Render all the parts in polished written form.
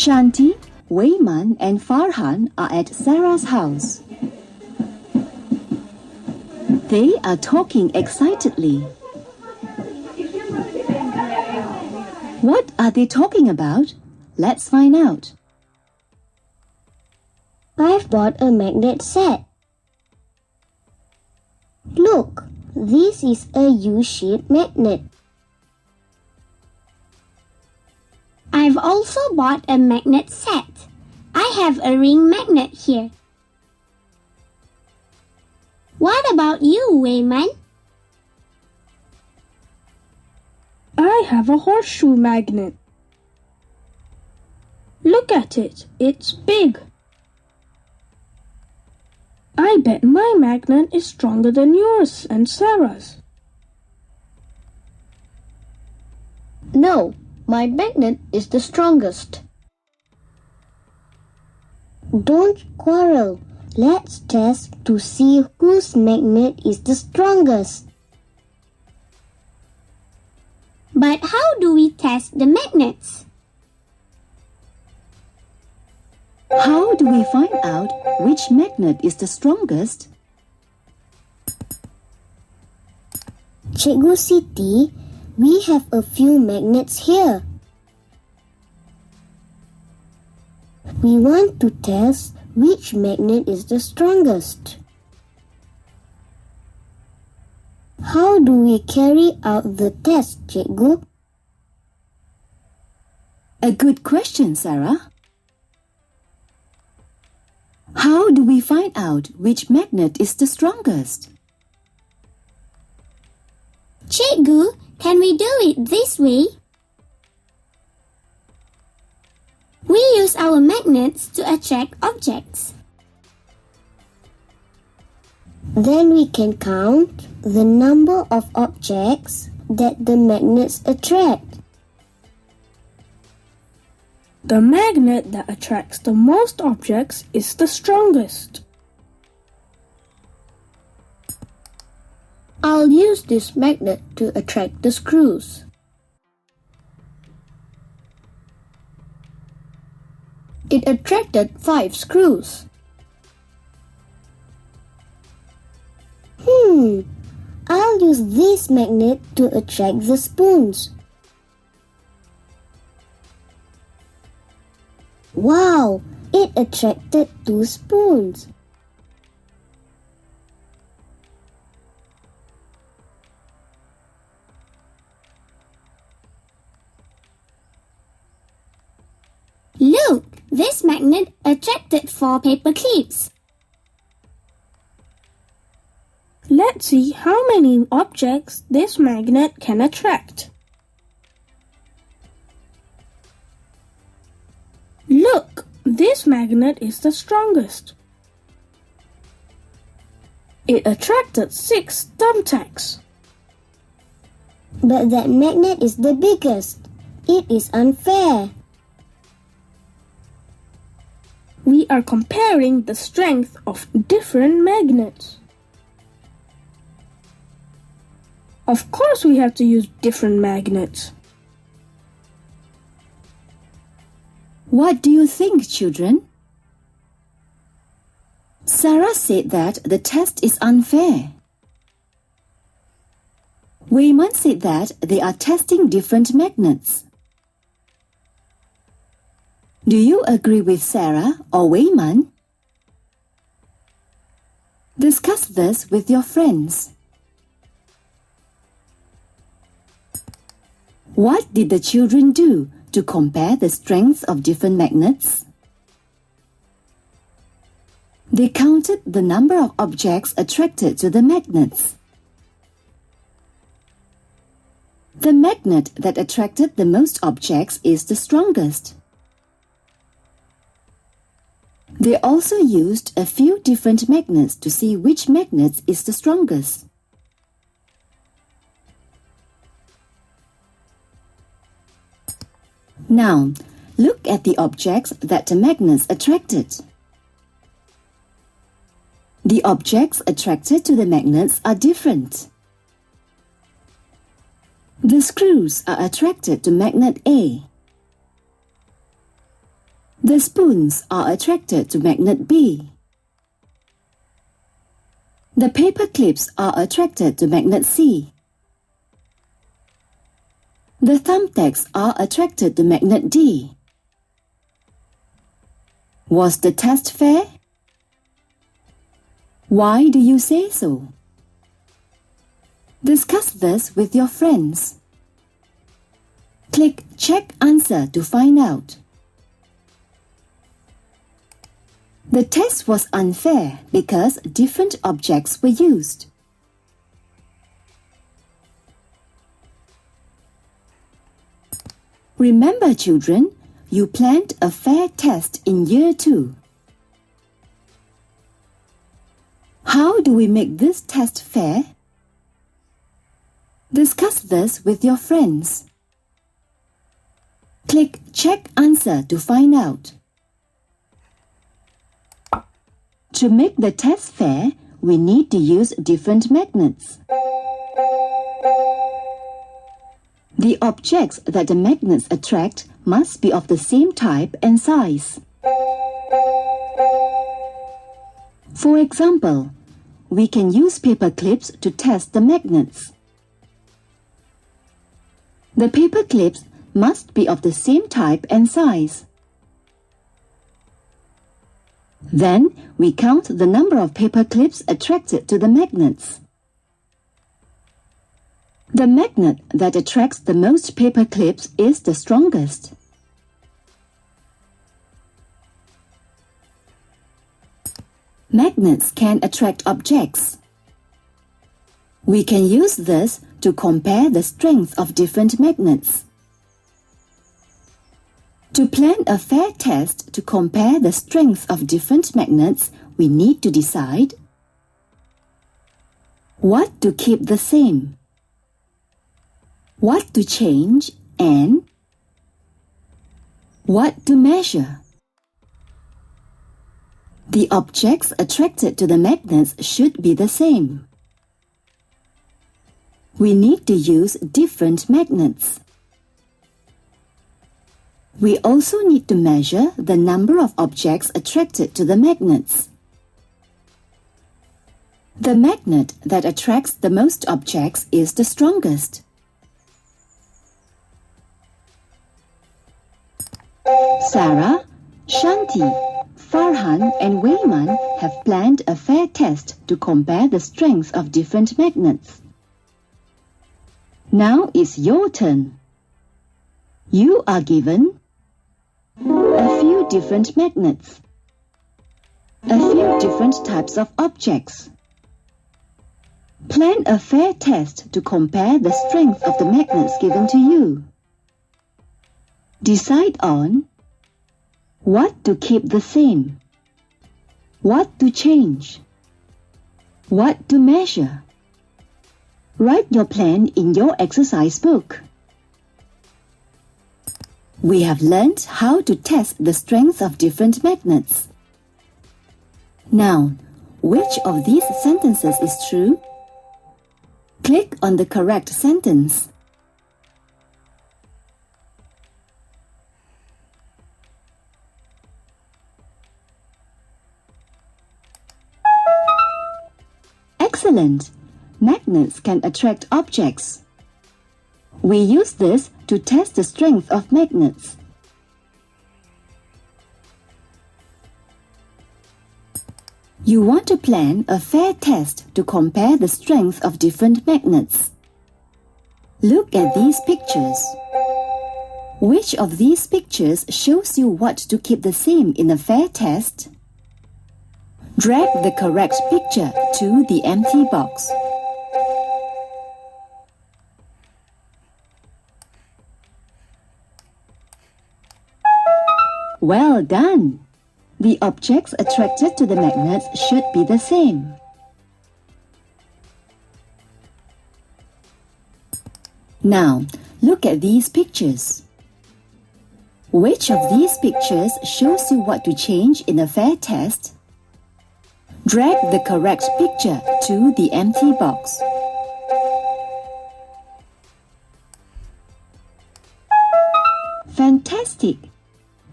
Shanti, Wayman and Farhan are at Sarah's house. They are talking excitedly. What are they talking about? Let's find out. I've bought a magnet set. Look, this is a U-shaped magnet. I've also bought a magnet set. I have a ring magnet here. What about you, Wayman? I have a horseshoe magnet. Look at it, it's big. I bet my magnet is stronger than yours and Sarah's. No, my magnet is the strongest. Don't quarrel. Let's test to see whose magnet is the strongest. But how do we test the magnets? How do we find out which magnet is the strongest? Cikgu Siti, we have a few magnets here. We want to test which magnet is the strongest. How do we carry out the test, Cikgu? A good question, Sarah. How do we find out which magnet is the strongest? Cikgu, can we do it this way? We use our magnets to attract objects. Then we can count the number of objects that the magnets attract. The magnet that attracts the most objects is the strongest. I'll use this magnet to attract the screws. It attracted 5 screws. I'll use this magnet to attract the spoons. Wow, it attracted 2 spoons. Look, this magnet attracted 4 paper clips. Let's see how many objects this magnet can attract. Look, this magnet is the strongest. It attracted 6 thumbtacks. But that magnet is the biggest. It is unfair. We are comparing the strength of different magnets. Of course we have to use different magnets. What do you think, children? Sarah said that the test is unfair. Wayman said that they are testing different magnets. Do you agree with Sarah or Wayman? Discuss this with your friends. What did the children do to compare the strength of different magnets? They counted the number of objects attracted to the magnets. The magnet that attracted the most objects is the strongest. They also used a few different magnets to see which magnet is the strongest. Now, look at the objects that the magnets attracted. The objects attracted to the magnets are different. The screws are attracted to magnet A. The spoons are attracted to magnet B. The paper clips are attracted to magnet C. The thumbtacks are attracted to magnet D. Was the test fair? Why do you say so? Discuss this with your friends. Click Check Answer to find out. The test was unfair because different objects were used. Remember, children, you planned a fair test in Year 2. How do we make this test fair? Discuss this with your friends. Click Check Answer to find out. To make the test fair, we need to use different magnets. The objects that the magnets attract must be of the same type and size. For example, we can use paper clips to test the magnets. The paper clips must be of the same type and size. Then, we count the number of paper clips attracted to the magnets. The magnet that attracts the most paper clips is the strongest. Magnets can attract objects. We can use this to compare the strength of different magnets. To plan a fair test to compare the strength of different magnets, we need to decide what to keep the same, what to change, and what to measure. The objects attracted to the magnets should be the same. We need to use different magnets. We also need to measure the number of objects attracted to the magnets. The magnet that attracts the most objects is the strongest. Sarah, Shanti, Farhan and Wayman have planned a fair test to compare the strength of different magnets. Now it's your turn. You are given a few different magnets, a few different types of objects. Plan a fair test to compare the strength of the magnets given to you. Decide on what to keep the same, what to change, what to measure. Write your plan in your exercise book. We have learned how to test the strength of different magnets. Now, which of these sentences is true? Click on the correct sentence. Excellent! Magnets can attract objects. We use this to test the strength of magnets. You want to plan a fair test to compare the strength of different magnets. Look at these pictures. Which of these pictures shows you what to keep the same in a fair test? Drag the correct picture to the empty box. Well done! The objects attracted to the magnets should be the same. Now, look at these pictures. Which of these pictures shows you what to change in a fair test? Drag the correct picture to the empty box. Fantastic!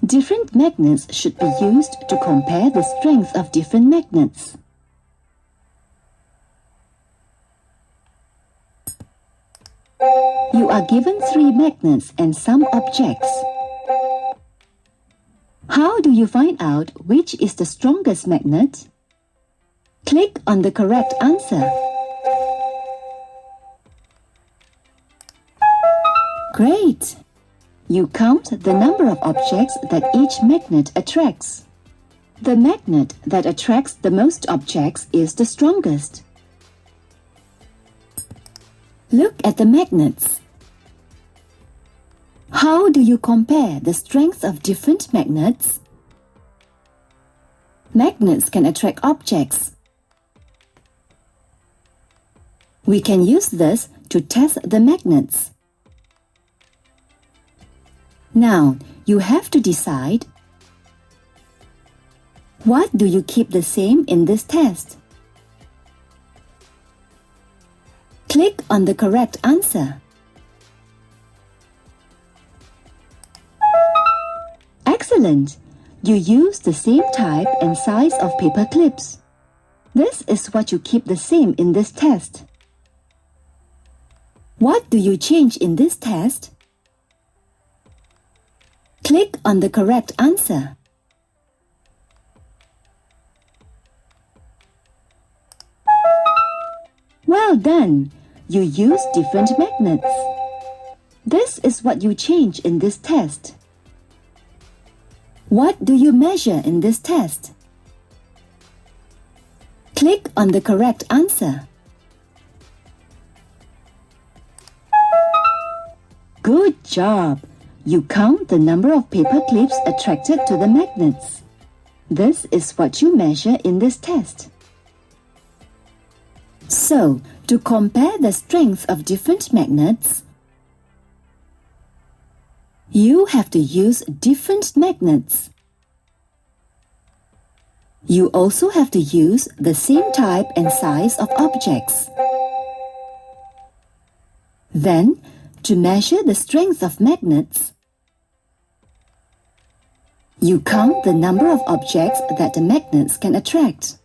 Different magnets should be used to compare the strength of different magnets. You are given 3 magnets and some objects. How do you find out which is the strongest magnet? Click on the correct answer. Great! You count the number of objects that each magnet attracts. The magnet that attracts the most objects is the strongest. Look at the magnets. How do you compare the strength of different magnets? Magnets can attract objects. We can use this to test the magnets. Now, you have to decide, what do you keep the same in this test? Click on the correct answer. Excellent! You use the same type and size of paper clips. This is what you keep the same in this test. What do you change in this test? Click on the correct answer. Well done! You use different magnets. This is what you change in this test. What do you measure in this test? Click on the correct answer. Good job! You count the number of paper clips attracted to the magnets. This is what you measure in this test. So, to compare the strength of different magnets, you have to use different magnets. You also have to use the same type and size of objects. Then, to measure the strength of magnets, you count the number of objects that the magnets can attract.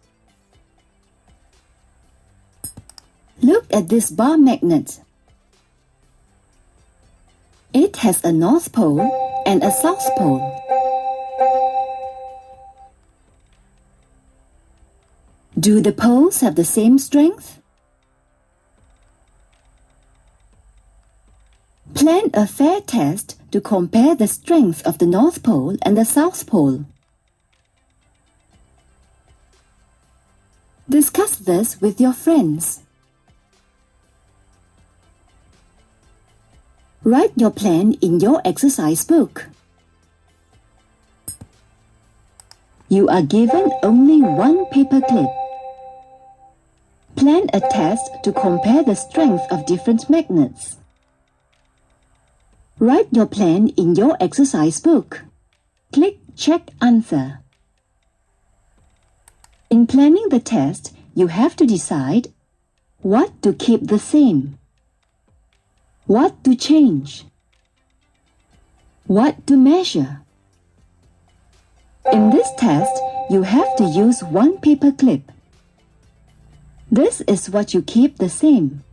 Look at this bar magnet. It has a north pole and a south pole. Do the poles have the same strength? Plan a fair test to compare the strength of the North Pole and the South Pole. Discuss this with your friends. Write your plan in your exercise book. You are given only one paper clip. Plan a test to compare the strength of different magnets. Write your plan in your exercise book. Click Check Answer. In planning the test, you have to decide what to keep the same, what to change, what to measure. In this test, you have to use one paper clip. This is what you keep the same.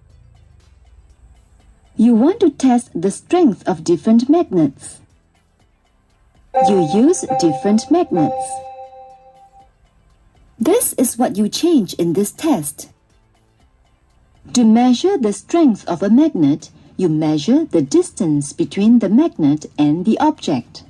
You want to test the strength of different magnets. You use different magnets. This is what you change in this test. To measure the strength of a magnet, you measure the distance between the magnet and the object.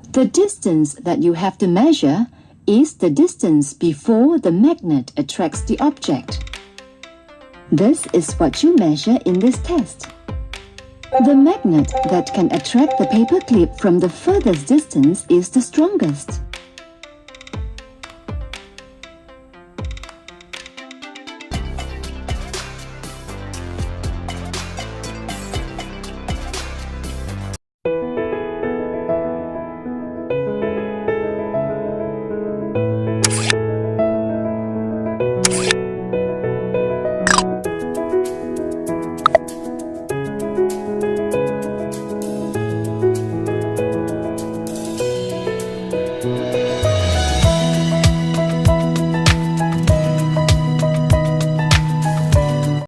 The distance that you have to measure is the distance before the magnet attracts the object. This is what you measure in this test. The magnet that can attract the paper clip from the furthest distance is the strongest.